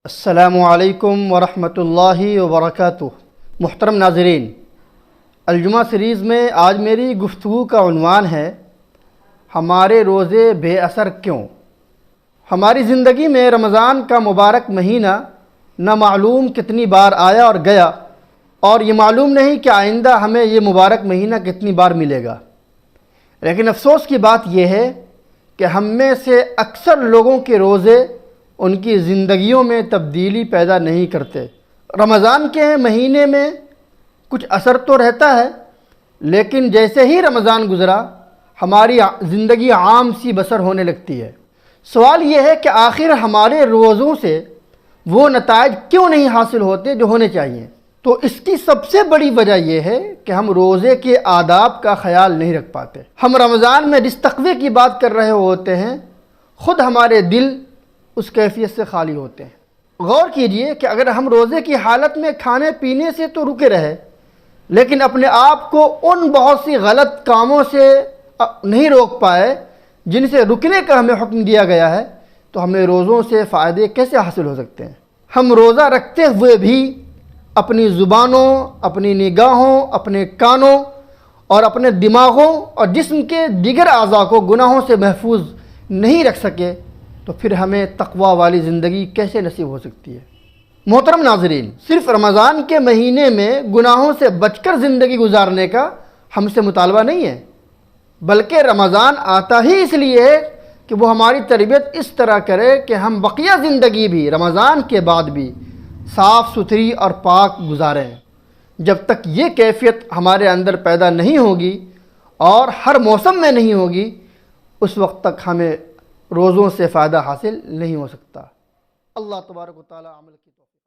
السلام علیکم ورحمۃ اللہ وبرکاتہ۔ محترم ناظرین، الجمعہ سیریز میں آج میری گفتگو کا عنوان ہے ہمارے روزے بے اثر کیوں؟ ہماری زندگی میں رمضان کا مبارک مہینہ نہ معلوم کتنی بار آیا اور گیا، اور یہ معلوم نہیں کہ آئندہ ہمیں یہ مبارک مہینہ کتنی بار ملے گا۔ لیکن افسوس کی بات یہ ہے کہ ہم میں سے اکثر لوگوں کے روزے ان کی زندگیوں میں تبدیلی پیدا نہیں کرتے۔ رمضان کے مہینے میں کچھ اثر تو رہتا ہے، لیکن جیسے ہی رمضان گزرا ہماری زندگی عام سی بسر ہونے لگتی ہے۔ سوال یہ ہے کہ آخر ہمارے روزوں سے وہ نتائج کیوں نہیں حاصل ہوتے جو ہونے چاہیے؟ تو اس کی سب سے بڑی وجہ یہ ہے کہ ہم روزے کے آداب کا خیال نہیں رکھ پاتے۔ ہم رمضان میں جس تقوی کی بات کر رہے ہوتے ہیں، خود ہمارے دل اس کیفیت سے خالی ہوتے ہیں۔ غور کیجئے کہ اگر ہم روزے کی حالت میں کھانے پینے سے تو رکے رہے، لیکن اپنے آپ کو ان بہت سی غلط کاموں سے نہیں روک پائے جن سے رکنے کا ہمیں حکم دیا گیا ہے، تو ہمیں روزوں سے فائدے کیسے حاصل ہو سکتے ہیں؟ ہم روزہ رکھتے ہوئے بھی اپنی زبانوں، اپنی نگاہوں، اپنے کانوں اور اپنے دماغوں اور جسم کے دیگر اعضاء کو گناہوں سے محفوظ نہیں رکھ سکے، تو پھر ہمیں تقوی والی زندگی کیسے نصیب ہو سکتی ہے؟ محترم ناظرین، صرف رمضان کے مہینے میں گناہوں سے بچ کر زندگی گزارنے کا ہم سے مطالبہ نہیں ہے، بلکہ رمضان آتا ہی اس لیے ہے کہ وہ ہماری تربیت اس طرح کرے کہ ہم بقیہ زندگی بھی رمضان کے بعد بھی صاف ستھری اور پاک گزاریں۔ جب تک یہ کیفیت ہمارے اندر پیدا نہیں ہوگی اور ہر موسم میں نہیں ہوگی، اس وقت تک ہمیں روزوں سے فائدہ حاصل نہیں ہو سکتا۔ اللہ تبارک و تعالی عمل کی توفیق۔